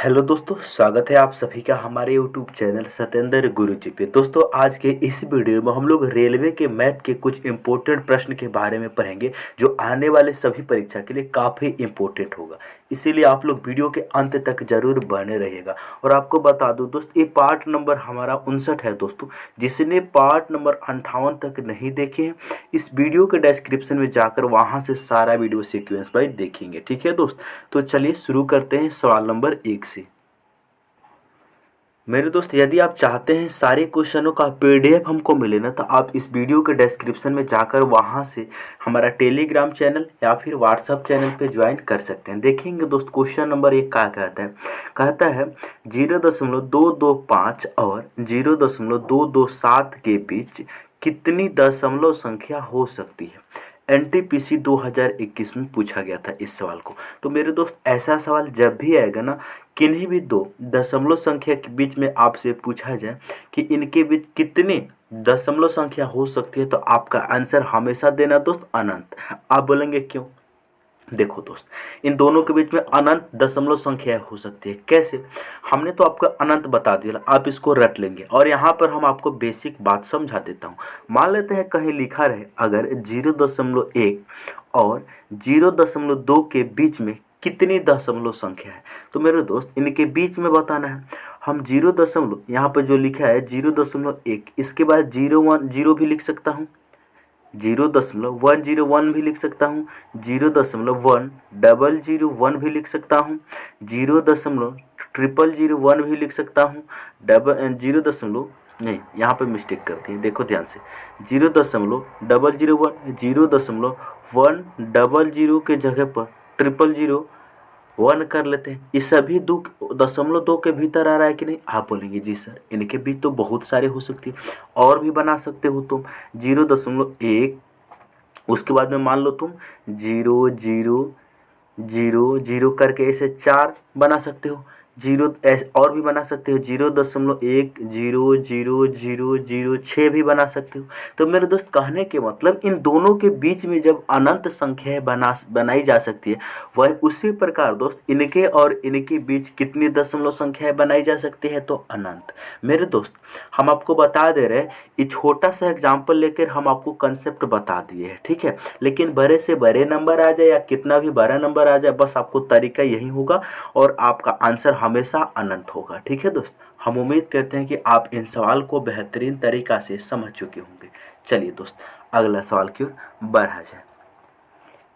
Hello दोस्तों, स्वागत है आप सभी का हमारे यूट्यूब चैनल सत्येंद्र गुरुजी पे। दोस्तों, आज के इस वीडियो में हम लोग रेलवे के मैथ के कुछ इम्पोर्टेंट प्रश्न के बारे में पढ़ेंगे जो आने वाले सभी परीक्षा के लिए काफ़ी इम्पोर्टेंट होगा। इसीलिए आप लोग वीडियो के अंत तक जरूर बने रहिएगा। और आपको बता दूं दोस्त, ये पार्ट नंबर हमारा 59 है दोस्तों। जिसने पार्ट नंबर 58 तक नहीं देखे हैं, इस वीडियो के डिस्क्रिप्शन में जाकर वहाँ से सारा वीडियो सीक्वेंस वाइज देखेंगे। ठीक है दोस्त, तो चलिए शुरू करते हैं सवाल नंबर 1 से। मेरे दोस्त, यदि आप चाहते हैं सारे क्वेश्चनों का पीडीएफ हमको मिले ना, तो आप इस वीडियो के डिस्क्रिप्शन में जाकर वहाँ से हमारा टेलीग्राम चैनल या फिर व्हाट्सअप चैनल पे ज्वाइन कर सकते हैं। देखेंगे दोस्त, क्वेश्चन नंबर 1 क्या कहता है 0.225 और 0.227 के बीच कितनी दशमलव संख्या हो सकती है। एनटीपीसी 2021 में पूछा गया था इस सवाल को। तो मेरे दोस्त, ऐसा सवाल जब भी आएगा ना, किन्हीं भी दो दशमलव संख्या के बीच में आपसे पूछा जाए कि इनके बीच कितनी दशमलव संख्या हो सकती है, तो आपका आंसर हमेशा देना दोस्त अनंत। आप बोलेंगे क्यों? देखो दोस्त, इन दोनों के बीच में अनंत दशमलव संख्या हो सकती है। कैसे? हमने तो आपको अनंत बता दिया, आप इसको रट लेंगे। और यहाँ पर हम आपको बेसिक बात समझा देता हूँ। मान लेते हैं कहीं लिखा रहे अगर 0.1 और 0.2 के बीच में कितनी दशमलव संख्या है, तो मेरे दोस्त इनके बीच में बताना है। हम 0 दशमलव, यहाँ पर जो लिखा है 0.1, इसके बाद 0.10 भी लिख सकता हूँ, 0.101 भी लिख सकता हूँ, 0.1001 भी लिख सकता हूँ, 0.0001 भी लिख सकता हूँ, 0. नहीं, यहाँ पे मिस्टेक करते हैं, देखो ध्यान से। 0.001, 0.100 के जगह पर 000 कर लेते हैं। ये सभी 2.2 के भीतर आ रहा है कि नहीं? आप बोलेंगे जी सर, इनके बीच तो बहुत सारे हो सकती है, और भी बना सकते हो तुम। 0.1, उसके बाद में मान लो तुम 0.000 करके ऐसे 4 बना सकते हो। जीरो ऐसे और भी बना सकते हो, 0.1000006 भी बना सकते हो। तो मेरे दोस्त, कहने के मतलब इन दोनों के बीच में जब अनंत संख्याएं बनाई जा सकती है, वह उसी प्रकार दोस्त इनके और इनके बीच कितनी दशमलव संख्याएं बनाई जा सकती है, तो अनंत। मेरे दोस्त, हम आपको बता दे रहे हैं, ये छोटा सा एग्जाम्पल लेकर हम आपको कंसेप्ट बता दिए हैं, ठीक है। लेकिन बड़े से बड़े नंबर आ जाए या कितना भी बड़ा नंबर आ जाए, बस आपको तरीका यही होगा और आपका आंसर हमेशा अनंत होगा। ठीक है दोस्त, हम उम्मीद करते हैं कि आप इन सवाल को बेहतरीन तरीका से समझ चुके होंगे। चलिए दोस्त, अगला सवाल की ओर बढ़ा जाए।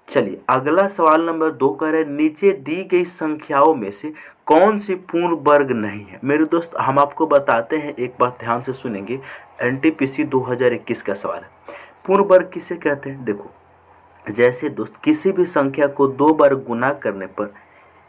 चलिए, अगला सवाल नंबर 2 कह रहे नीचे दी गई संख्याओं में से कौन सी पूर्ण वर्ग नहीं है। मेरे दोस्त, हम आपको बताते हैं, एक बात ध्यान से सुनेंगे। एनटीपीसी 2021 का सवाल है। पूर्ण वर्ग किसे कहते हैं? देखो, जैसे दोस्त किसी भी संख्या को 2 बार गुना करने पर,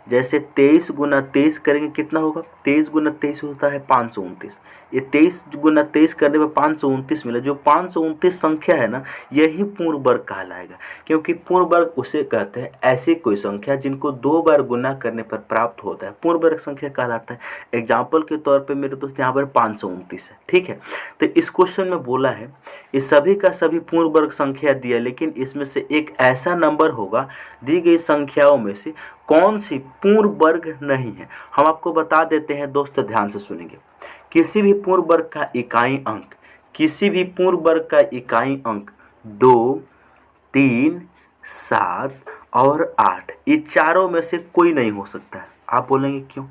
जैसे 23 गुना 23 करेंगे कितना होगा? 23 गुना 23 होता है 529। ये 23 गुना 23 करने में 529 मिला। जो 529 संख्या है ना, यही पूर्ण वर्ग कहलाएगा। क्योंकि पूर्ण वर्ग उसे कहते हैं ऐसी कोई संख्या जिनको 2 बार गुना करने पर प्राप्त होता है, पूर्ण वर्ग संख्या कहलाता है। एग्जाम्पल के तौर पर मेरे दोस्त यहाँ पर 529 है, ठीक है। तो इस क्वेश्चन में बोला है ये सभी का सभी पूर्ण वर्ग संख्या दिया, लेकिन इसमें से एक ऐसा नंबर होगा दी गई संख्याओं में से कौन सी पूर्ण वर्ग नहीं है। हम आपको बता देते हैं दोस्तों, ध्यान से सुनेंगे। किसी भी पूर्ण वर्ग का इकाई अंक, किसी भी पूर्ण वर्ग का इकाई अंक 2, 3, 7 और 8, ये चारों में से कोई नहीं हो सकता है। आप बोलेंगे क्यों?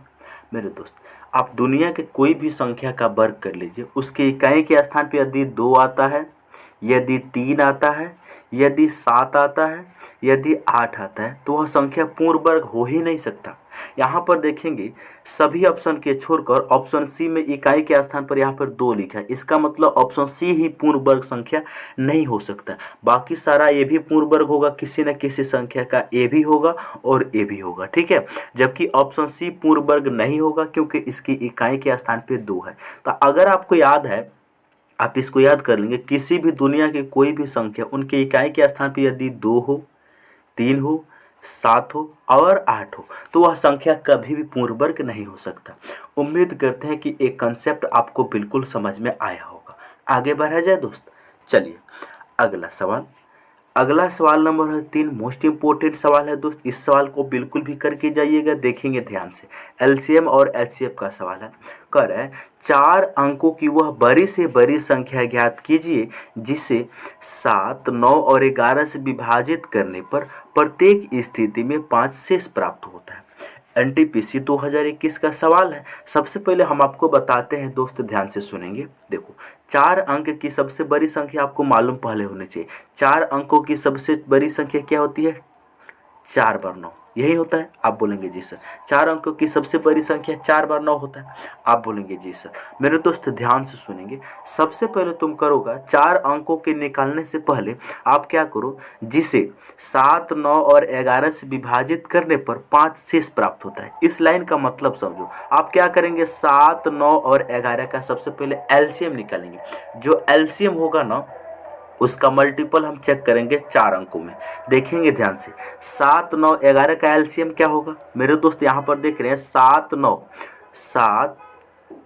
मेरे दोस्त, आप दुनिया के कोई भी संख्या का वर्ग कर लीजिए, उसके इकाई के स्थान पे यदि 2 आता है, यदि 3 आता है, यदि 7 आता है, यदि 8 आता है, तो वह संख्या पूर्ण वर्ग हो ही नहीं सकता। यहाँ पर देखेंगे सभी ऑप्शन के छोड़कर ऑप्शन सी में इकाई के स्थान पर यहाँ पर 2 लिखा है। इसका मतलब ऑप्शन सी ही पूर्ण वर्ग संख्या नहीं हो सकता। बाकी सारा ए भी पूर्ण वर्ग होगा, किसी न किसी संख्या का ए भी होगा और ए भी होगा, ठीक है। जबकि ऑप्शन सी पूर्ण वर्ग नहीं होगा क्योंकि इसकी इकाई के स्थान पर 2 है। तो अगर आपको याद है, आप इसको याद कर लेंगे, किसी भी दुनिया की कोई भी संख्या उनके इकाई के स्थान पर यदि 2 हो, 3 हो, 7 हो और 8 हो, तो वह संख्या कभी भी पूर्ण वर्ग नहीं हो सकता। उम्मीद करते हैं कि एक कंसेप्ट आपको बिल्कुल समझ में आया होगा। आगे बढ़ा जाए दोस्त। चलिए, अगला सवाल अगला सवाल नंबर है 3, मोस्ट इंपॉर्टेंट सवाल है दोस्त। इस सवाल को बिल्कुल भी करके जाइएगा, देखेंगे ध्यान से। एलसीएम और एचसीएफ का सवाल है। कर है 4 अंकों की वह बड़ी से बड़ी संख्या ज्ञात कीजिए जिसे 7, 9 और 11 से विभाजित करने पर प्रत्येक स्थिति में 5 शेष प्राप्त होता है। एनटीपीसी 2021 का सवाल है। सबसे पहले हम आपको बताते हैं दोस्त, ध्यान से सुनेंगे। देखो, 4 अंक की सबसे बड़ी संख्या आपको मालूम पहले होनी चाहिए। 4 अंकों की सबसे बड़ी संख्या क्या होती है? 4 बार 9, यही होता है। आप बोलेंगे जी सर। 4 अंकों की सबसे बड़ी संख्या 4 बार 9 होता है। आप बोलेंगे जी सर। मेरे दोस्त ध्यान से सुनेंगे। सबसे पहले तुम करोगा 4 अंकों के निकालने से पहले आप क्या करो, जिसे 7, 9 और 11 से विभाजित करने पर 5 शेष प्राप्त होता है। इस लाइन का मतलब समझो। आप क्या करेंगे, 7, 9 और 11 का सबसे पहले एलसीएम निकालेंगे। जो एलसीएम होगा ना, उसका मल्टीपल हम चेक करेंगे 4 अंकों में। देखेंगे ध्यान से, 7, 9, 11 का एलसीएम क्या होगा मेरे दोस्त? यहाँ पर देख रहे हैं 7,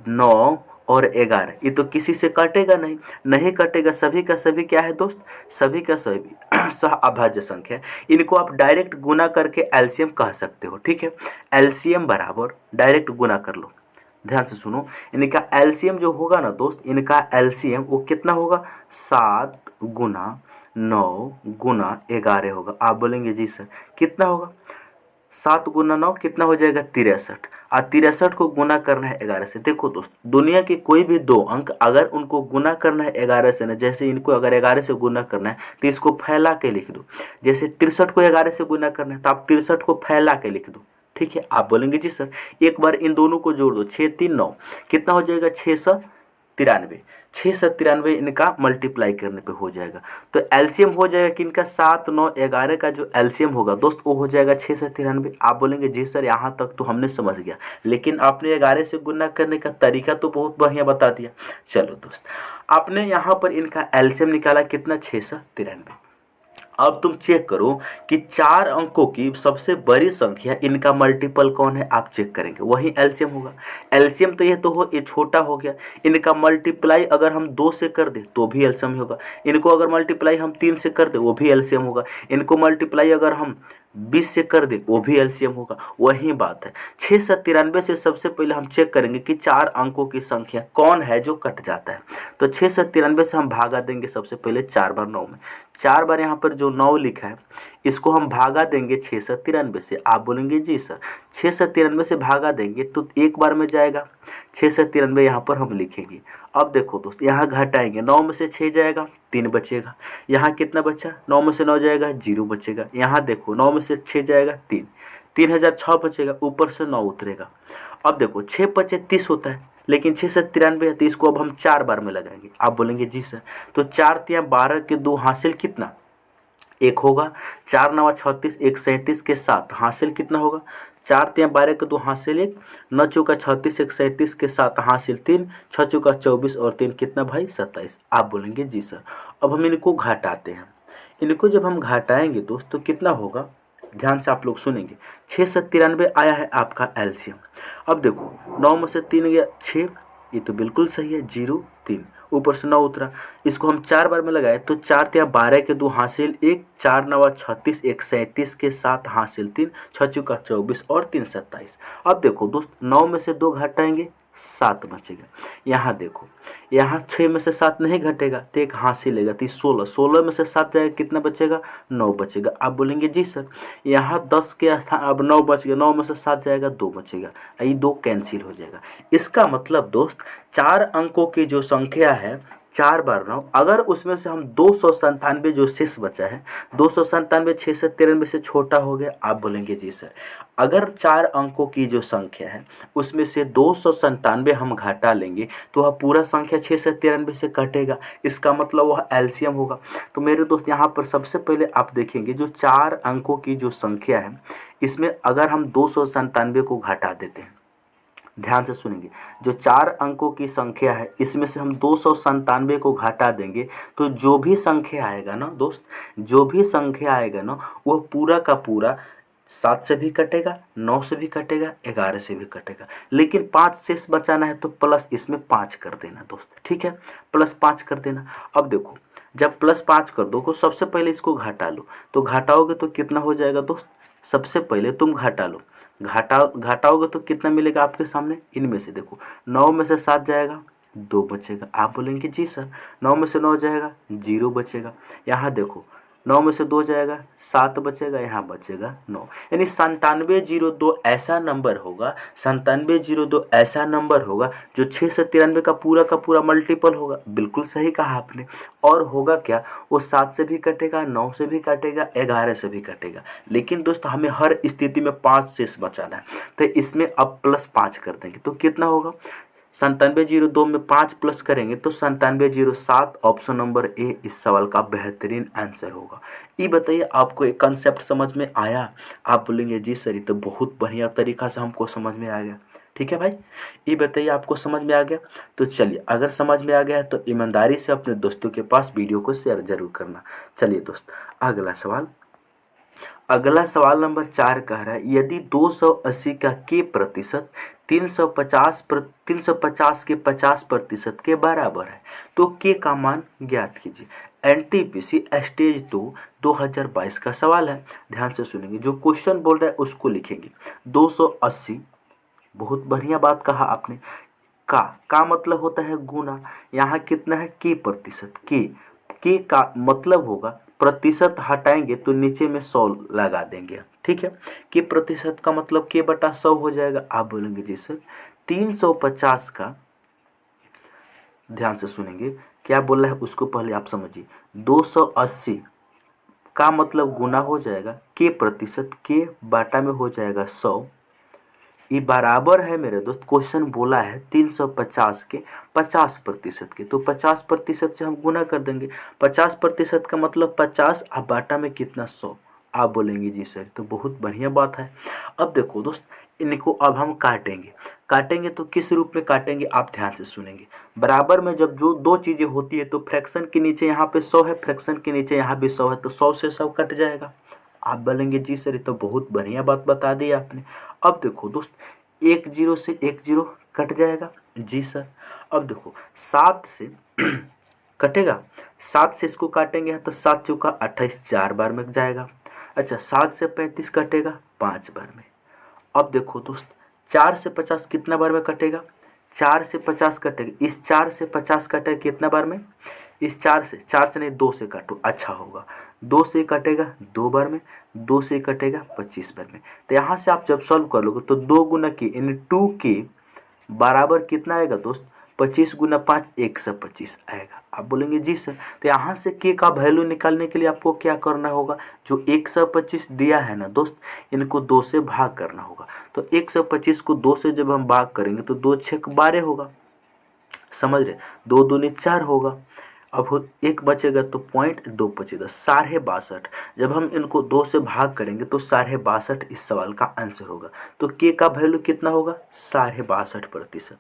9 और 11। ये तो किसी से कटेगा नहीं, नहीं कटेगा। सभी का सभी क्या है दोस्त? सभी का सभी सह अभाज्य संख्या है। इनको आप डायरेक्ट गुना करके एलसीएम कह सकते हो, ठीक है। एलसीएम बराबर डायरेक्ट गुना कर लो। ध्यान से सुनो, इनका एलसीएम जो होगा ना दोस्त, इनका एलसीएम वो कितना होगा? 7 गुना 9 गुना 11 होगा। आप बोलेंगे जी सर कितना होगा? 7 गुना 9 कितना हो जाएगा? 63। और 63 को गुना करना है 11 से। देखो दोस्त, दुनिया के कोई भी 2 अंक अगर उनको गुना करना है 11 से ना, जैसे इनको अगर 11 से गुना करना है तो इसको फैला के लिख दो। जैसे 63 को 11 से गुना करना है तो आप 63 को फैला के लिख दो, ठीक है। आप बोलेंगे जी सर। एक बार इन दोनों को जोड़ दो, 6, 3, 9 कितना हो जाएगा? 693। 693 इनका मल्टीप्लाई करने पे हो जाएगा। तो एलसीएम हो जाएगा कि इनका 7, 9, 11 का जो एलसीएम होगा दोस्त वो हो जाएगा 693। आप बोलेंगे जी सर यहाँ तक तो हमने समझ गया, लेकिन आपने 11 से गुना करने का तरीका तो बहुत बढ़िया बता दिया। चलो दोस्त, आपने यहाँ पर इनका एलसीएम निकाला कितना? 693। अब तुम चेक करो कि 4 अंकों की सबसे बड़ी संख्या, इनका मल्टीपल कौन है? आप चेक करेंगे, वही एलसीएम होगा। एलसीएम तो ये छोटा हो गया। इनका मल्टीप्लाई अगर हम 2 से कर दे तो भी एलसीएम होगा। इनको अगर मल्टीप्लाई हम 3 से कर दे वो भी एलसीएम होगा। इनको मल्टीप्लाई अगर हम 20 से कर दे वो भी एलसीएम होगा। वही बात है। 693 से सबसे पहले हम चेक करेंगे कि 4 अंकों की संख्या कौन है जो कट जाता है। तो 693 से हम भागा देंगे सबसे पहले 4 बार 9 में। 4 बार यहाँ पर जो 9 लिखा है इसको हम भागा देंगे 693 से। आप बोलेंगे जी सर 693 से भागा देंगे तो एक बार में जाएगा। 693 यहाँ पर हम लिखेंगे। अब देखो दोस्त, यहाँ घटाएंगे, 9 में से 6 जाएगा, 3 बचेगा। यहाँ कितना बचा? 9 में से 9 जाएगा, 0 बचेगा। यहाँ देखो 9 में से 6 जाएगा, 3, 3006 बचेगा, ऊपर से 9 उतरेगा। अब देखो 6 पचे 30 होता है, लेकिन 693 है तो इसको अब हम 4 बार में लगाएंगे। आप बोलेंगे जी सर। तो 4 तिया 12 के 2 हासिल कितना? 1 होगा। 4 9 36, 1 37 के साथ हासिल कितना होगा? 4 तिया 12 के 2 हासिल 1, 9 चौका 36, 1 37 के साथ हासिल 3, 6 चौका 24 और 3 कितना भाई? 27। आप बोलेंगे जी सर। अब हम इनको घटाते हैं। इनको जब हम घटाएंगे दोस्त तो कितना होगा? ध्यान से आप लोग सुनेंगे। 693 आया है आपका एलसीएम। अब देखो 9 में से 3 गया 6, ये तो बिल्कुल सही है, 0 3, ऊपर से 9 उतरा। इसको हम 4 बार में लगाए तो 4 तिया 12 के 2 हासिल 1, 4 9 36, 1 37 के साथ हासिल 3, 6 चौका 24 और 3 27। अब देखो दोस्त 9 में से 2 घटाएंगे 7 बचेगा। यहाँ देखो, यहाँ 6 में से 7 नहीं घटेगा तो एक हासिल लेगा तो 16, 16 में से 7 जाएगा कितना बचेगा? 9 बचेगा। आप बोलेंगे जी सर यहाँ 10 के स्थान अब 9 बच गया, 9 में से 7 जाएगा 2 बचेगा, ये 2 कैंसिल हो जाएगा। इसका मतलब दोस्त 4 अंकों की जो संख्या है 4 बार 9, अगर उसमें से हम 297 जो शेष बचा है, 297 693 से छोटा हो गया। आप बोलेंगे जी सर। अगर 4 अंकों की जो संख्या है उसमें से 297 हम घटा लेंगे तो वह पूरा संख्या 693 से कटेगा। इसका मतलब वह एलसीएम होगा। तो मेरे दोस्त यहाँ पर सबसे पहले आप देखेंगे जो 4 अंकों की जो संख्या है इसमें अगर हम 297 को घटा देते हैं, ध्यान से सुनेंगे, जो 4 अंकों की संख्या है इसमें से हम 297 को घटा देंगे तो जो भी संख्या आएगा ना दोस्त, जो भी संख्या आएगा ना वह पूरा का पूरा 7 से भी कटेगा, 9 से भी कटेगा, 11 से भी कटेगा। लेकिन 5 शेष बचाना है तो प्लस इसमें 5 कर देना दोस्त, ठीक है, प्लस 5 कर देना। अब देखो जब +5 कर दो तो सबसे पहले इसको घटा लो, तो घटाओगे तो कितना हो जाएगा दोस्त, सबसे पहले तुम घटा लो, घटाओगे तो कितना मिलेगा आपके सामने, इनमें से देखो 9 में से 7 जाएगा 2 बचेगा। आप बोलेंगे जी सर 9 में से 9 जाएगा 0 बचेगा। यहाँ देखो 9 में से 2 जाएगा 7 बचेगा, यहाँ बचेगा 9, यानी 9702 ऐसा नंबर होगा, 9702 ऐसा नंबर होगा जो 6 से 93 का पूरा मल्टीपल होगा। बिल्कुल सही कहा आपने। और होगा क्या, वो 7 से भी कटेगा, 9 से भी कटेगा, 11 से भी कटेगा, लेकिन दोस्त हमें हर स्थिति में 5 शेष बचाना है, तो इसमें अब +5 कर देंगे तो कितना होगा, 9702 में 5 प्लस करेंगे तो 9707। ऑप्शन नंबर ए इस सवाल का बेहतरीन आंसर होगा। ये बताइए आपको एक कंसेप्ट समझ में आया? आप बोलेंगे जी सर ये तो बहुत बढ़िया तरीका से हमको समझ में आ गया। ठीक है भाई, ये बताइए आपको समझ में आ गया? तो चलिए, अगर समझ में आ गया है तो ईमानदारी से अपने दोस्तों के पास वीडियो को शेयर जरूर करना। चलिए दोस्त, अगला सवाल नंबर 4 कह रहा है, यदि 280 का के प्रतिशत 350 के 50% के बराबर है तो के का मान ज्ञात कीजिए। एनटीपीसी स्टेज 2 2022 का सवाल है, ध्यान से सुनेंगे, जो क्वेश्चन बोल रहा है उसको लिखेंगे। 280, बहुत बढ़िया बात कहा आपने, का मतलब होता है गुना, यहाँ कितना है के प्रतिशत, के का मतलब होगा प्रतिशत हटाएंगे तो नीचे में 100 लगा देंगे। ठीक है, के प्रतिशत का मतलब के बटा 100 हो जाएगा। आप बोलेंगे जी सर 350 का, ध्यान से सुनेंगे क्या बोल रहा है उसको पहले आप समझिए। 280 का मतलब गुना हो जाएगा के प्रतिशत, के बाटा में हो जाएगा 100, ये बराबर है मेरे दोस्त, क्वेश्चन बोला है 350 के 50% के, तो 50% से हम गुना कर देंगे। 50% का मतलब 50, अब बाटा में कितना 100। आप बोलेंगे जी सर तो बहुत बढ़िया बात है। अब देखो दोस्त, इनको अब हम काटेंगे तो किस रूप में काटेंगे आप ध्यान से सुनेंगे। बराबर में जब जो दो चीज़ें होती है तो फ्रैक्शन के नीचे यहाँ पे 100 है, फ्रैक्शन के नीचे यहाँ भी 100 है, तो 100 से 100 कट जाएगा। आप बोलेंगे जी सर ये तो बहुत बढ़िया बात बता दी आपने। अब देखो दोस्त, 1 0 से 1 0 कट जाएगा। जी सर। अब देखो 7 से कटेगा, 7 से इसको काटेंगे तो 7 चौका 28, 4 बार में जाएगा। अच्छा, 7 से 35 कटेगा 5 बार में। अब देखो दोस्त, 4 से 50 कितना बार में कटेगा, 4 से 50 कटेगा, इस 4 से 50 कटेगा कितना बार में, इस 4 से नहीं 2 से काटो, अच्छा होगा, 2 से कटेगा 2 बार में, 2 से कटेगा 25 बार में। तो यहाँ से आप जब सॉल्व कर लोगे तो 2 गुना के यानी 2 के बराबर कितना आएगा दोस्त, 25 गुना 5 125 आएगा। आप बोलेंगे जी सर, तो यहाँ से के का वैल्यू निकालने के लिए आपको क्या करना होगा, जो 125 दिया है ना दोस्त, इनको 2 से भाग करना होगा। तो 125 को 2 से जब हम भाग करेंगे तो 2 6 12 होगा, समझ रहे, 2 दूनी 4 होगा। अब 1 बचेगा तो 0.2 बचेगा, 62.5। जब हम इनको 2 से भाग करेंगे तो 62.5 इस सवाल का आंसर होगा। तो के का वैल्यू कितना होगा, 62.5%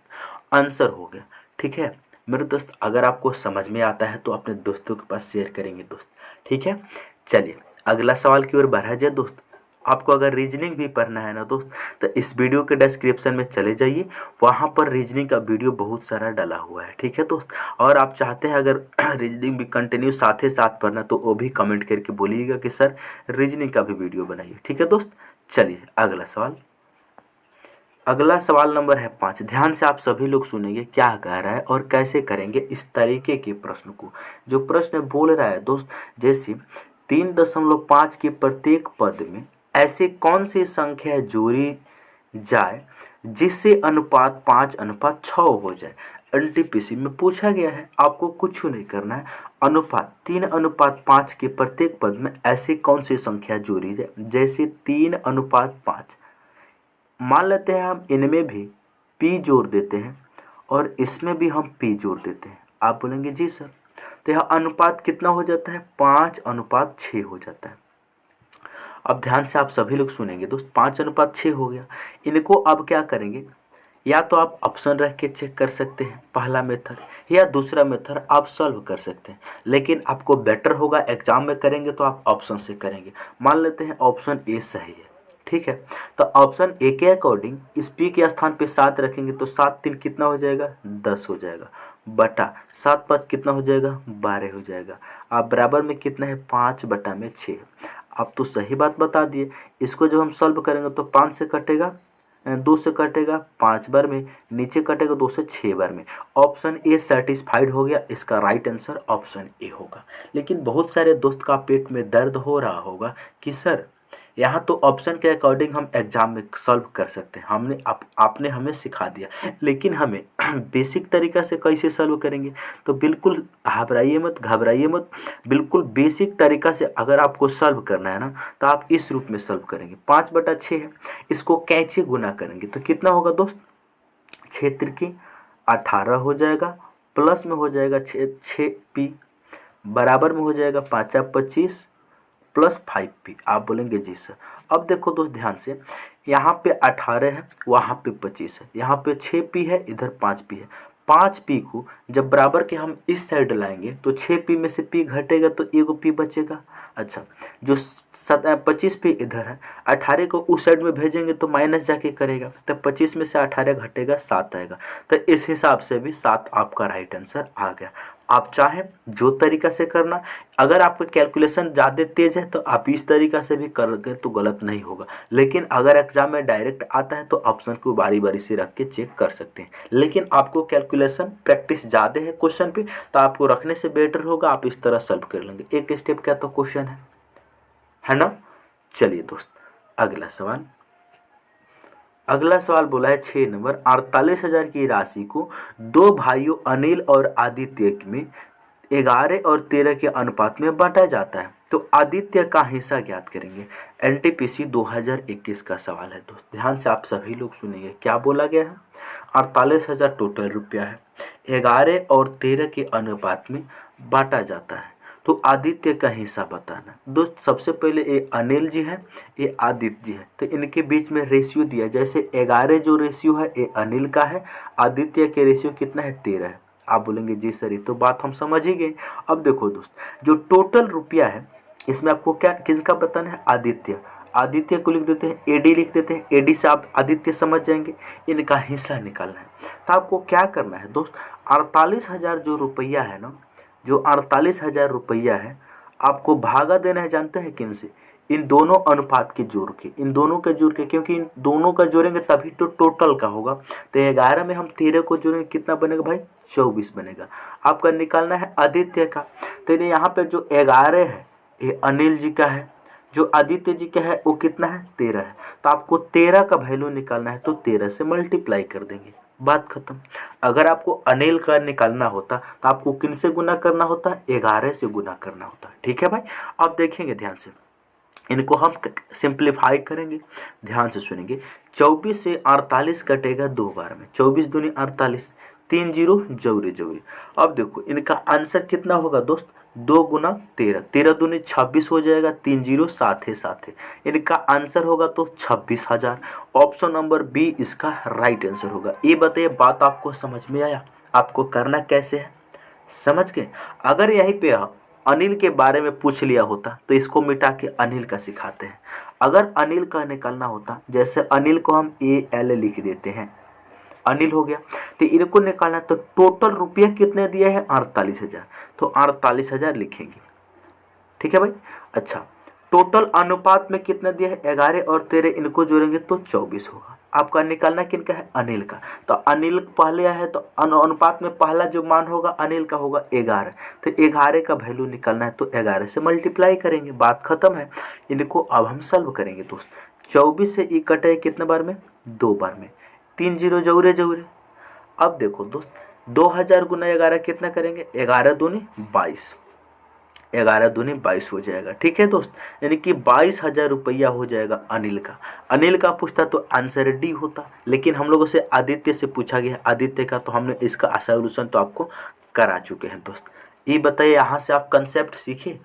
आंसर हो गया। ठीक है मेरे दोस्त, अगर आपको समझ में आता है तो अपने दोस्तों के पास शेयर करेंगे दोस्त। ठीक है, चलिए अगला सवाल की ओर बढ़ा जाए दोस्त। आपको अगर रीजनिंग भी पढ़ना है ना दोस्त, तो इस वीडियो के डिस्क्रिप्शन में चले जाइए, वहाँ पर रीजनिंग का वीडियो बहुत सारा डाला हुआ है। ठीक है दोस्त, और आप चाहते हैं अगर रीजनिंग भी कंटिन्यू साथ ही साथ पढ़ना तो वो भी कमेंट करके बोलिएगा कि सर रीजनिंग का भी वीडियो बनाइए। ठीक है दोस्त, चलिए अगला सवाल नंबर है 5। ध्यान से आप सभी लोग सुनेंगे क्या कह रहा है और कैसे करेंगे इस तरीके के प्रश्न को। जो प्रश्न बोल रहा है दोस्त, जैसे 3.5 के प्रत्येक पद में ऐसे कौन सी संख्या जोड़ी जाए जिससे अनुपात 5:6 हो जाए। एनटीपीसी में पूछा गया है, आपको कुछ नहीं करना है, अनुपात 3:5 के प्रत्येक पद में ऐसी कौन सी संख्या जोड़ी जाए, जैसे 3:5। मान लेते हैं हम इनमें भी p जोड़ देते हैं और इसमें भी हम p जोड़ देते हैं। आप बोलेंगे जी सर, तो यह अनुपात कितना हो जाता है, 5:6 हो जाता है। अब ध्यान से आप सभी लोग सुनेंगे दोस्त, 5:6 हो गया। इनको अब क्या करेंगे, या तो आप ऑप्शन रख के चेक कर सकते हैं पहला मेथड, या दूसरा मेथड आप सॉल्व कर सकते हैं, लेकिन आपको बेटर होगा एग्जाम में करेंगे तो आप ऑप्शन से करेंगे। मान लेते हैं ऑप्शन ए सही है। ठीक है, तो ऑप्शन ए के अकॉर्डिंग इस पी के स्थान पे 7 रखेंगे तो 7 3 कितना हो जाएगा, 10 हो जाएगा। बटा 7 5 कितना हो जाएगा 12 हो जाएगा। अब बराबर में कितना है 5/6। आप तो सही बात बता दिए। इसको जब हम सॉल्व करेंगे तो 5 से कटेगा 2 से कटेगा 5 बार में, नीचे कटेगा 2 से 6 बार में। ऑप्शन ए सेटिस्फाइड हो गया, इसका राइट आंसर ऑप्शन ए होगा। लेकिन बहुत सारे दोस्त का पेट में दर्द हो रहा होगा कि सर यहाँ तो ऑप्शन के अकॉर्डिंग हम एग्जाम में सॉल्व कर सकते हैं, आपने हमें सिखा दिया, लेकिन हमें बेसिक तरीका से कैसे सॉल्व करेंगे। तो बिल्कुल घबराइए मत, बिल्कुल बेसिक तरीका से अगर आपको सॉल्व करना है ना तो आप इस रूप में सॉल्व करेंगे। 5/6 है, इसको कैसे गुना करेंगे तो कितना होगा दोस्त, 6×3 = 18 हो जाएगा, प्लस में हो जाएगा 6p, बराबर में हो जाएगा 5×25 प्लस 5p। आप बोलेंगे जी सर। अब देखो दोस्त ध्यान से, यहाँ पे 18 है, वहाँ पे 25 है, यहाँ पे 6p है, इधर 5p है। 5p को जब बराबर के हम इस साइड लाएंगे तो 6p में से p घटेगा तो एगो p बचेगा। अच्छा, जो 25p इधर है, 18 को उस साइड में भेजेंगे तो माइनस जाके करेगा, तो 25 में से 18 घटेगा 7 आएगा। तो इस हिसाब से भी 7 आपका राइट आंसर आ गया। आप चाहें जो तरीका से करना, अगर आपका कैलकुलेशन ज़्यादा तेज़ है तो आप इस तरीका से भी करोगे तो गलत नहीं होगा। लेकिन अगर एग्जाम में डायरेक्ट आता है तो ऑप्शन को बारी बारी से रख के चेक कर सकते हैं। लेकिन आपको कैलकुलेशन प्रैक्टिस ज़्यादा है क्वेश्चन पे, तो आपको रखने से बेटर होगा आप इस तरह सॉल्व कर लेंगे। एक स्टेप का तो क्वेश्चन है ना। चलिए दोस्त अगला सवाल बोला है 6 नंबर, 48,000 की राशि को दो भाइयों अनिल और आदित्य में 11 और 13 के अनुपात में बांटा जाता है, तो आदित्य का हिस्सा ज्ञात करेंगे। एनटीपीसी 2021 का सवाल है दोस्त, ध्यान से आप सभी लोग सुनेंगे। क्या बोला गया है, 48,000 टोटल रुपया है, 11 और 13 के अनुपात में बांटा जाता है, तो आदित्य का हिस्सा बताना। दोस्त सबसे पहले ये अनिल जी है, ये आदित्य जी है, तो इनके बीच में रेशियो दिया, जैसे 11 जो रेशियो है ये अनिल का है, आदित्य के रेशियो कितना है 13 है। आप बोलेंगे जी सर ये तो बात हम समझ ही गए। अब देखो दोस्त, जो टोटल रुपया है इसमें आपको क्या किसका बताना है, आदित्य को लिख देते हैं, एडी लिख देते हैं, एडी से आप आदित्य समझ जाएंगे, इनका हिस्सा निकालना है। तो आपको क्या करना है दोस्त, 48,000 जो रुपया है ना, जो 48,000 रुपया है, आपको भागा देना है, जानते हैं किन से, इन दोनों अनुपात के जोड़ के, इन दोनों के जोड़ के, क्योंकि इन दोनों का जोड़ेंगे तभी तो टोटल का होगा। तो 11 में हम 13 को जोड़ेंगे, कितना बनेगा भाई 24 बनेगा। आपका निकालना है आदित्य का, तो यहाँ पे जो 11 है ये अनिल जी का है, जो आदित्य जी का है वो कितना है 13 है, तो आपको 13 का वैल्यू निकालना है, तो 13 से मल्टीप्लाई कर देंगे, बात खत्म। अगर आपको अनिल का निकालना होता तो आपको किन से गुना करना होता, 11 से गुना करना होता। ठीक है भाई, अब देखेंगे ध्यान से, इनको हम सिंप्लीफाई करेंगे, ध्यान से सुनेंगे। 24 से 48 कटेगा 2 बार में, 24 दूनी 48, 3 जीरो जौरे जौरे। अब देखो इनका आंसर कितना होगा दोस्त, 2 गुना 13, 13 दूनी 26 हो जाएगा, 3 जीरो साथ है, इनका आंसर होगा तो 26,000। ऑप्शन नंबर बी इसका राइट आंसर होगा। ये बताइए बात आपको समझ में आया, आपको करना कैसे है समझ के। अगर यहीं पे अनिल के बारे में पूछ लिया होता तो इसको मिटा के अनिल का सिखाते हैं। अगर अनिल का निकालना होता, जैसे अनिल को हम AL लिख देते हैं, अनिल हो गया, तो इनको निकालना, तो टोटल रुपया कितने दिया है 48,000, तो 48,000 लिखेंगे। ठीक है भाई। अच्छा, टोटल अनुपात में कितना दिया है 11 और 13, इनको जोड़ेंगे तो 24 होगा। आपका निकालना किनका है, अनिल का, तो अनिल पहले है तो अनुपात में पहला जो मान होगा अनिल का होगा 11, तो 11 का वैल्यू निकालना है, तो 11 से मल्टीप्लाई करेंगे, बात खत्म है। इनको अब हम सॉल्व करेंगे दोस्त। 24 से ई कटे कितने बार में, 2 बार में, 3 जीरो जौरे जौरे। अब देखो दोस्त 2000 गुना 11 कितना करेंगे, 11 दूनी 22, 11 दूनी 22 हो जाएगा। ठीक है दोस्त, यानी कि 22,000 रुपया हो जाएगा अनिल का। अनिल का पूछता तो आंसर डी होता, लेकिन हम लोगों से आदित्य से पूछा गया आदित्य का, तो हमने इसका सॉल्यूशन तो आपको करा चुके हैं दोस्त। ये बताइए यहाँ से आप कंसेप्ट सीखे।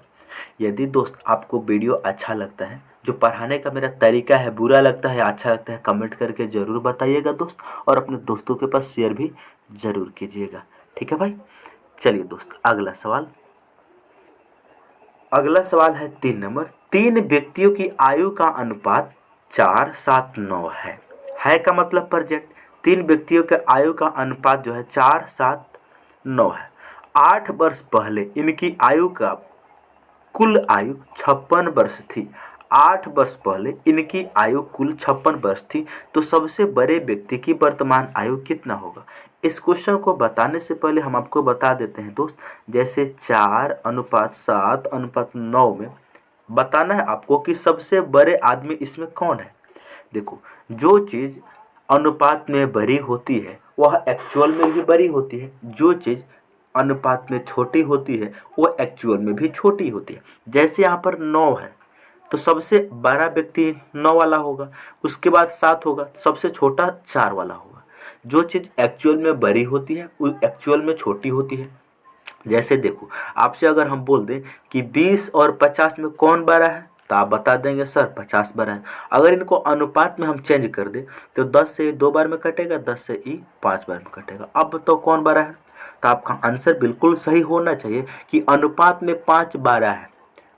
यदि दोस्त आपको वीडियो अच्छा लगता है, जो पढ़ाने का मेरा तरीका है बुरा लगता है अच्छा लगता है, कमेंट करके ज़रूर बताइएगा दोस्त, और अपने दोस्तों के पास शेयर भी ज़रूर कीजिएगा। ठीक है भाई। चलिए दोस्त अगला सवाल है 3 नंबर, 3 व्यक्तियों की आयु का अनुपात 4 7 9 है का मतलब प्रेजेंट। 3 व्यक्तियों के आयु का अनुपात जो है 4 7 9 है। 8 वर्ष पहले इनकी आयु का कुल आयु 56 वर्ष थी। 8 वर्ष पहले इनकी आयु कुल 56 वर्ष थी। तो सबसे बड़े व्यक्ति की वर्तमान आयु कितना होगा? इस क्वेश्चन को बताने से पहले हम आपको बता देते हैं दोस्त, जैसे 4:7:9 में बताना है आपको कि सबसे बड़े आदमी इसमें कौन है। देखो, जो चीज़ अनुपात में बड़ी होती है वह एक्चुअल में भी बड़ी होती है, जो चीज़ अनुपात में छोटी होती है वो एक्चुअल में भी छोटी होती है। जैसे यहाँ पर 9 है तो सबसे बड़ा व्यक्ति 9 वाला होगा, उसके बाद 7 होगा, सबसे छोटा 4 वाला होगा। जो चीज़ एक्चुअल में बड़ी होती है वो एक्चुअल में छोटी होती है। जैसे देखो, आपसे अगर हम बोल दें कि 20 और 50 में कौन बड़ा है, तो आप बता देंगे सर 50 बड़ा है। अगर इनको अनुपात में हम चेंज कर दें तो 10 से 2 बार में कटेगा, 10 से 5 बार में कटेगा। अब तो कौन बड़ा है? तो आपका आंसर बिल्कुल सही होना चाहिए कि अनुपात में 5 बड़ा है।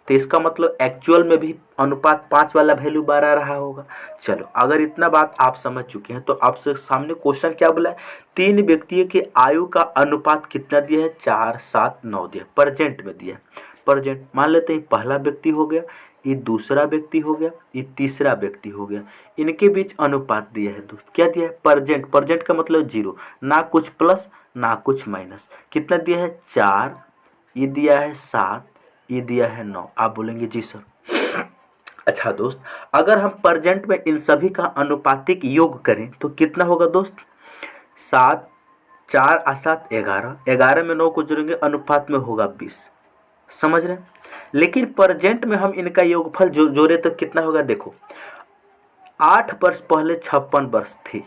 तो इसका मतलब एक्चुअल में भी अनुपात 5 वाला वैल्यू 12 रहा होगा। चलो, अगर इतना बात आप समझ चुके हैं तो आपसे सामने क्वेश्चन क्या बोला है? 3 व्यक्तियों की आयु का अनुपात कितना दिया है? 4:7:9 दिया, प्रेजेंट में दिया है। प्रेजेंट मान लेते हैं पहला व्यक्ति हो गया, ये दूसरा व्यक्ति हो गया, ये तीसरा व्यक्ति हो गया। इनके बीच अनुपात दिया है दोस्त, क्या दिया है? प्रेजेंट। प्रेजेंट का मतलब 0, ना कुछ प्लस ना कुछ माइनस। कितना दिया है? 4, ये दिया है 7, ये दिया है 9। आप बोलेंगे जी सर। अच्छा दोस्त, अगर हम प्रेजेंट में इन सभी का अनुपातिक योग करें तो कितना होगा दोस्त? 7, 4 और 7 11, 11 में 9 को जोड़ेंगे अनुपात में होगा 20। समझ रहे हैं? लेकिन प्रेजेंट में हम इनका योगफल जोड़े तो कितना होगा? देखो, 8 वर्ष पहले 56 वर्ष थी।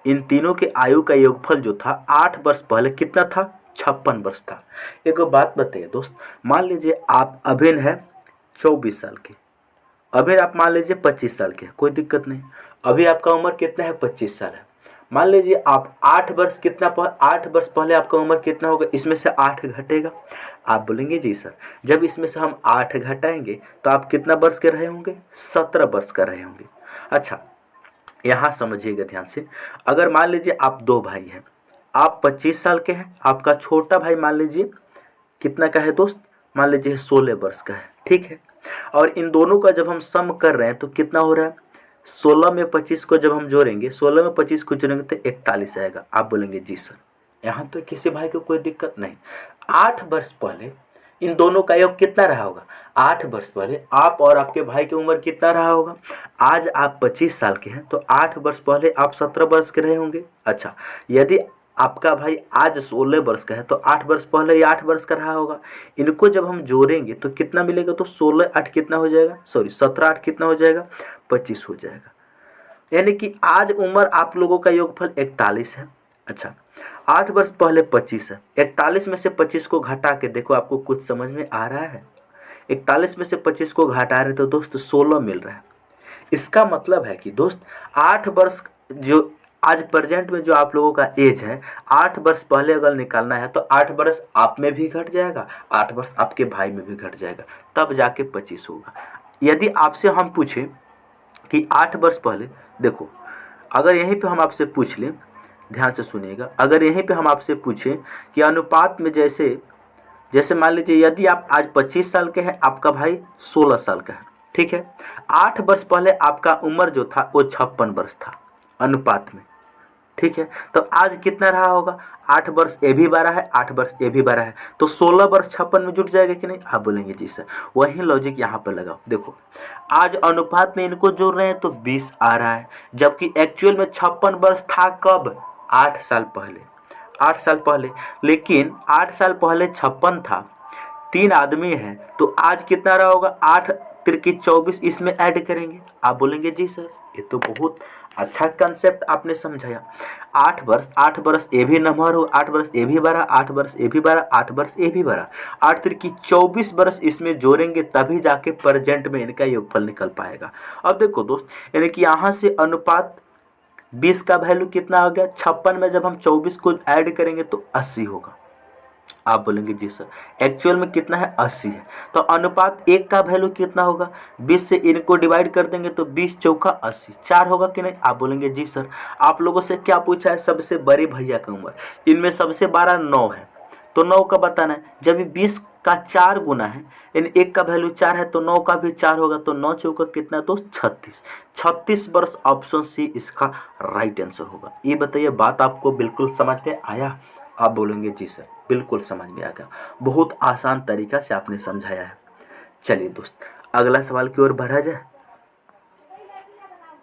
इन तीनों के आयु का योगफल जो था 8 वर्ष पहले कितना था? 56 वर्ष था। एक बात बताइए दोस्त, मान लीजिए आप अभिन है 24 साल के, अभी आप मान लीजिए 25 साल के, कोई दिक्कत नहीं। अभी आपका उम्र कितना है? 25 साल है। मान लीजिए आप 8 वर्ष 8 वर्ष पहले आपका उम्र कितना होगा? इसमें से 8 घटेगा। आप बोलेंगे जी सर, जब इसमें से हम 8 घटाएंगे तो आप कितना वर्ष के रहे होंगे? 17 वर्ष का रहे होंगे। अच्छा, यहाँ समझिएगा ध्यान से। अगर मान लीजिए आप 2 भाई हैं, आप 25 साल के हैं, आपका छोटा भाई मान लीजिए कितना का है दोस्त? मान लीजिए 16 वर्ष का है, ठीक है। और इन दोनों का जब हम सम कर रहे हैं तो कितना हो रहा है? 16 में 25 को जब हम जोड़ेंगे, 16 में 25 को जोड़ेंगे तो 41 आएगा। आप बोलेंगे जी सर, यहाँ तो किसी भाई को कोई दिक्कत नहीं। 8 वर्ष पहले इन दोनों का योग कितना रहा होगा? 8 वर्ष पहले आप और आपके भाई की उम्र कितना रहा होगा? आज आप 25 साल के हैं तो 8 वर्ष पहले आप 17 वर्ष के रहे होंगे। अच्छा, यदि आपका भाई आज 16 वर्ष का है तो 8 वर्ष पहले ये 8 वर्ष का रहा होगा। इनको जब हम जोड़ेंगे तो कितना मिलेगा? तो 16 8 कितना हो जाएगा? 17 8 कितना हो जाएगा? 25 हो जाएगा। यानी कि आज उम्र आप लोगों का योगफल 41 है। अच्छा, 8 वर्ष पहले 25 है। 41 में से 25 को घटा के देखो, आपको कुछ समझ में आ रहा है? 41 में से 25 को घटा रहे तो दोस्त 16 मिल रहा है। इसका मतलब है कि दोस्त 8 वर्ष जो आज प्रेजेंट में जो आप लोगों का एज है, 8 वर्ष पहले अगर निकालना है तो 8 वर्ष आप में भी घट जाएगा, 8 वर्ष आपके भाई में भी घट जाएगा, तब जाके 25 होगा। यदि आपसे हम पूछें कि 8 वर्ष पहले, देखो अगर यहीं पे हम आपसे पूछ लें, ध्यान से सुनिएगा, अगर यहीं पे हम आपसे पूछें कि अनुपात में जैसे मान लीजिए यदि आप आज 25 साल के हैं, आपका भाई 16 साल का है, ठीक है। 8 वर्ष पहले आपका उम्र जो था वो 56 वर्ष था अनुपात में, ठीक है। तो आज कितना रहा होगा? 8 वर्ष ए भी 12 है, 8 वर्ष ए भी 12 है, तो 16 वर्ष 56 में जुट जाएगा कि नहीं? आप बोलेंगे जी सर। वही लॉजिक यहाँ पर लगाओ। देखो, आज अनुपात में इनको जोड़ रहे हैं तो 20 आ रहा है, जबकि एक्चुअल में 56 वर्ष था कब? 8 साल पहले। 8 साल पहले, लेकिन 8 साल पहले 56 था, 3 आदमी हैं, तो आज कितना रहा होगा? 8 तिरकी 24, इसमें ऐड करेंगे। आप बोलेंगे जी सर, ये तो बहुत अच्छा कंसेप्ट आपने समझाया। 8 वर्ष ए भी नंबर हो, 8 वर्ष ए भी 12, 8 वर्ष ए भी 12, 8 वर्ष ए भी 12, 8 तिरकी 24 वर्ष इसमें जोड़ेंगे तभी जाके प्रेजेंट में इनका योगफल निकल पाएगा। अब देखो दोस्त, यानी कि यहाँ से अनुपात 20 का वैल्यू कितना हो गया? 56 में जब हम 24 को ऐड करेंगे तो 80 होगा। आप बोलेंगे जी सर। एक्चुअल में कितना है 80 है, तो अनुपात 1 का वैल्यू कितना होगा, 20 से इनको डिवाइड कर देंगे तो 20 चौका 80, 4 होगा कि नहीं। आप बोलेंगे जी सर। आप लोगों से क्या पूछा है, सबसे बड़े भैया का उम्र, इनमें सबसे बड़ा 9 है, तो 9 का बताना है। जब ये 20 का 4 गुना है, यानी 1 का वैल्यू 4 है तो 9 का भी 4 होगा, तो 9 चौका कितना दोस्त 36, 36 वर्ष ऑप्शन सी इसका राइट आंसर होगा। ये बताइए बात आपको बिल्कुल समझ में आया। आप बोलेंगे जी सर बिल्कुल समझ में आ गया, बहुत आसान तरीका से आपने समझाया है। चलिए दोस्त अगला सवाल की ओर बढ़ा जाए।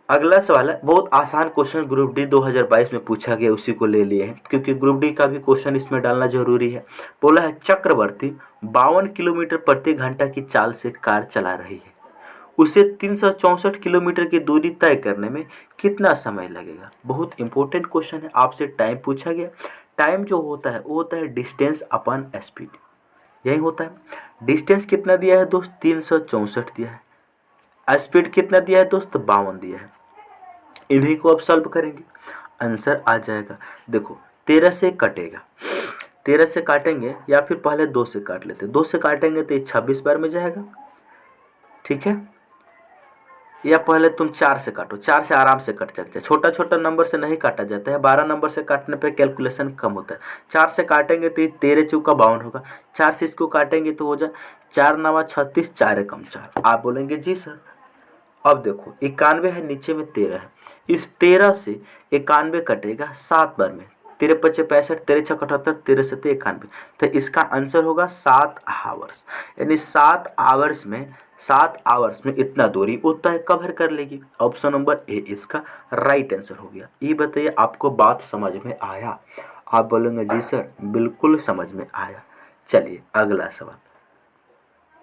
अगला सवाल है बहुत आसान क्वेश्चन, ग्रुप डी 2022 में पूछा गया, उसी को ले लिए हैं क्योंकि ग्रुप डी का भी क्वेश्चन इसमें डालना जरूरी है। बोला है चक्रवर्ती 52 किलोमीटर प्रति घंटा की चाल से कार चला रही है, उसे 364 किलोमीटर की दूरी तय करने में कितना समय लगेगा। बहुत इंपॉर्टेंट क्वेश्चन है, आपसे टाइम पूछा गया। टाइम जो होता है वो होता है डिस्टेंस अपॉन स्पीड, यही होता है। डिस्टेंस कितना दिया है दोस्त 364 दिया है, स्पीड कितना दिया है दोस्त 52 दिया है। इन्हीं को अब सॉल्व करेंगे, आंसर आ जाएगा। देखो 13 से कटेगा, 13 से काटेंगे या फिर पहले 2 से काट लेते, 2 से काटेंगे तो ये 26 बार में जाएगा, ठीक है। या पहले तुम 4 से काटो, 4 से आराम से कट सकते हैं, छोटा छोटा नंबर से नहीं काटा जाता है, 12 नंबर से काटने पे कैलकुलेशन कम होता है। 4 से काटेंगे तो ये 13 चौका 52 होगा, 4 से इसको काटेंगे तो हो जाए 4 9 36, 4 एकम 4। आप बोलेंगे जी सर। अब देखो 91 है, नीचे में 13 है, इस 13 से 91 कटेगा 7 बार में, 13 पचे 65, 13 छः 78, 13 सत्ते 91, तो इसका आंसर होगा 7 आवर्स। यानी 7 आवर्स में इतना दूरी उतना है कवर कर लेगी। ऑप्शन नंबर ए इसका राइट आंसर हो गया। ये बताइए आपको बात समझ में आया। आप बोलेंगे जी सर बिल्कुल समझ में आया। चलिए अगला सवाल,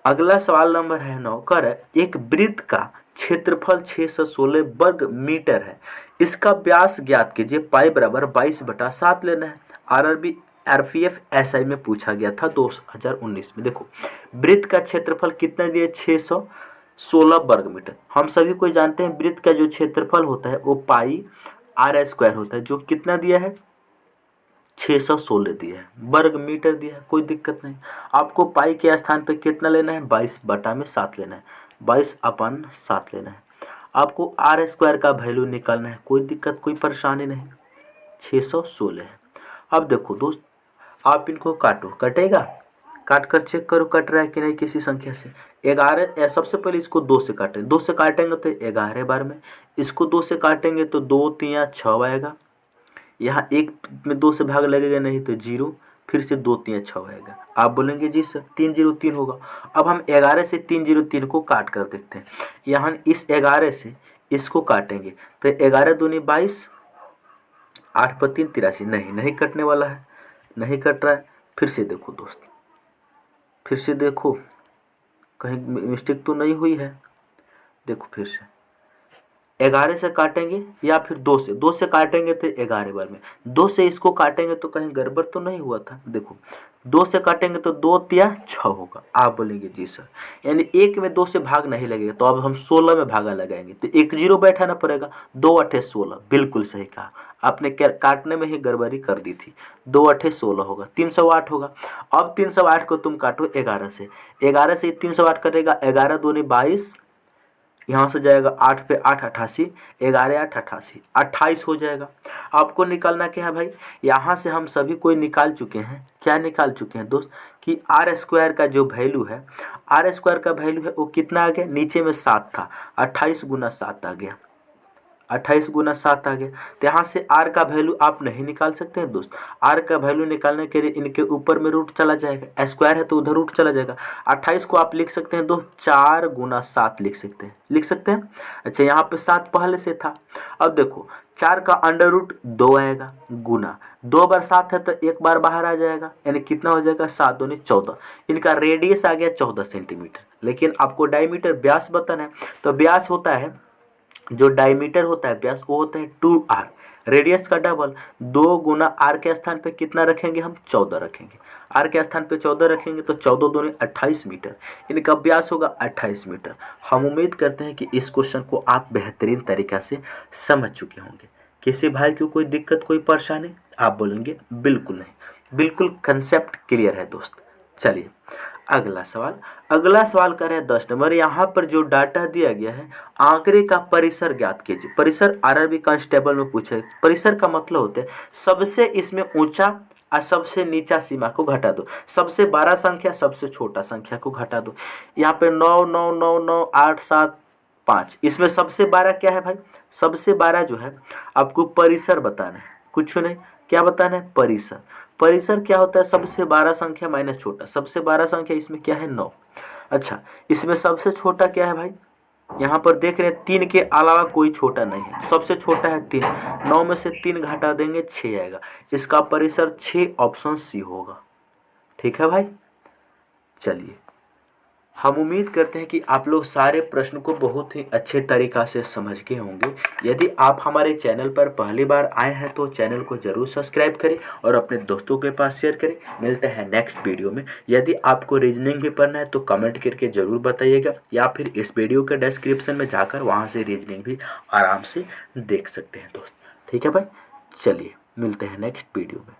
अगला सवाल नंबर है 9 कर एक वृत्त का क्षेत्रफल 616 वर्ग मीटर है, इसका व्यास ज्ञात कीजिए, पाई बराबर 22/7 लेना है। आरआरबी आरपीएफ एसआई में पूछा गया था 2019 में। देखो वृत्त का क्षेत्रफल कितना दिया 616 वर्ग मीटर। हम सभी को जानते हैं वृत्त का जो क्षेत्रफल होता है वो पाई आर स्क्वायर होता है, जो कितना दिया है 616 दिया है, वर्ग मीटर दिया है, कोई दिक्कत नहीं। आपको पाई के स्थान पे कितना लेना है 22/7 लेना है, 22/7 लेना है। आपको आर स्क्वायर का वैल्यू निकालना है, कोई दिक्कत कोई परेशानी नहीं, 616 है। अब देखो दोस्त आप इनको काटो, कटेगा, काट कर चेक करो कट रहा है कि नहीं किसी संख्या से। 11 सबसे पहले इसको 2 से काटेंगे, 2 से काटेंगे तो 11 बार में, इसको 2 से काटेंगे तो 2 3 6 आएगा, यहाँ 1 में 2 से भाग लगेगा नहीं तो 0, फिर से 2 3 6 आएगा। आप बोलेंगे जी सर 303 होगा। अब हम 11 से 303 को काट कर देखते हैं, यहाँ इस 11 से इसको काटेंगे तो 11 दूनी 22, 8 पर 3 83, नहीं कटने वाला है, नहीं कट रहा है। फिर से देखो दोस्त, फिर से देखो कहीं मिस्टेक तो नहीं हुई है। देखो फिर से 11 से काटेंगे या फिर 2 से काटेंगे तो 11 बार में, 2 से इसको काटेंगे तो कहीं गड़बड़ तो नहीं हुआ था। देखो 2 से काटेंगे तो 2 3 6 होगा। आप बोलेंगे जी सर, यानी 1 में 2 से भाग नहीं लगेगा, तो अब हम 16 में भागा लगाएंगे तो 1 0 बैठाना पड़ेगा, 2 8 16। बिल्कुल सही कहा आपने, काटने में ही गड़बड़ी कर दी थी, 2 8 16 होगा, 308 होगा। अब 308 को तुम काटो 11 से, 11 से 308 कटेगा, 11 दूनी 22, यहाँ से जाएगा 8 पे 8 88, 11 8 88, 28 हो जाएगा। आपको निकालना क्या है भाई, यहाँ से हम सभी कोई निकाल चुके हैं, क्या निकाल चुके हैं दोस्त कि आर स्क्वायर का जो वैल्यू है, आर स्क्वायर का वैल्यू है वो कितना आ गया, नीचे में 7 था, 28 गुना 7 आ गया, 28 गुना 7 आ गया। तो यहाँ से r का वैल्यू आप नहीं निकाल सकते हैं दोस्त, r का वैल्यू निकालने के लिए इनके ऊपर में रूट चला जाएगा, स्क्वायर है तो उधर रूट चला जाएगा। 28 को आप लिख सकते हैं दोस्त 4 गुना 7 लिख सकते हैं, लिख सकते हैं। अच्छा यहाँ पे 7 पहले से था, अब देखो 4 का अंडर रूट 2 आएगा, गुना 2 बार 7 है तो 1 बार बाहर आ जाएगा, यानी कितना हो जाएगा 7 दूनी 14। इनका रेडियस आ गया 14 सेंटीमीटर, लेकिन आपको डायमीटर व्यास बताना है, तो व्यास होता है जो डायमीटर होता है व्यास वो होता है 2r, रेडियस का डबल, 2 गुना r के स्थान पे कितना रखेंगे हम 14 रखेंगे, r के स्थान पे 14 रखेंगे तो 14 दूनी 28 मीटर, इनका व्यास होगा 28 मीटर। हम उम्मीद करते हैं कि इस क्वेश्चन को आप बेहतरीन तरीक़ा से समझ चुके होंगे। किसी भाई को कोई दिक्कत कोई परेशानी? आप बोलेंगे बिल्कुल नहीं। बिल्कुल कंसेप्ट क्लियर है दोस्त। चलिए अगला सवाल कर रहे हैं 10 नंबर। यहाँ पर जो डाटा दिया गया है, आंकड़े का परिसर ज्ञात कीजिए। परिसर आरआरबी कांस्टेबल में पूछे। परिसर का मतलब होता है सबसे इसमें ऊंचा और सबसे नीचा सीमा को घटा दो, सबसे बड़ा संख्या सबसे छोटा संख्या को घटा दो। यहाँ पे 9 9 9 9 8 7 5, इसमें सबसे बड़ा क्या है भाई? सबसे बड़ा जो है आपको परिसर बताना है, कुछ नहीं। क्या बताना है? परिसर। परिसर क्या होता है? सबसे बड़ा संख्या माइनस छोटा। सबसे बड़ा संख्या इसमें क्या है? 9। अच्छा, इसमें सबसे छोटा क्या है भाई? यहाँ पर देख रहे हैं 3 के अलावा कोई छोटा नहीं है, तो सबसे छोटा है 3। 9 में से 3 घटा देंगे 6 आएगा। इसका परिसर 6, ऑप्शन सी होगा। ठीक है भाई। चलिए, हम उम्मीद करते हैं कि आप लोग सारे प्रश्न को बहुत ही अच्छे तरीक़ा से समझ गए होंगे। यदि आप हमारे चैनल पर पहली बार आए हैं तो चैनल को ज़रूर सब्सक्राइब करें और अपने दोस्तों के पास शेयर करें। मिलते हैं नेक्स्ट वीडियो में। यदि आपको रीजनिंग भी पढ़ना है तो कमेंट करके ज़रूर बताइएगा, या फिर इस वीडियो के डिस्क्रिप्शन में जाकर वहाँ से रीजनिंग भी आराम से देख सकते हैं दोस्त। ठीक है भाई, चलिए मिलते हैं नेक्स्ट वीडियो में।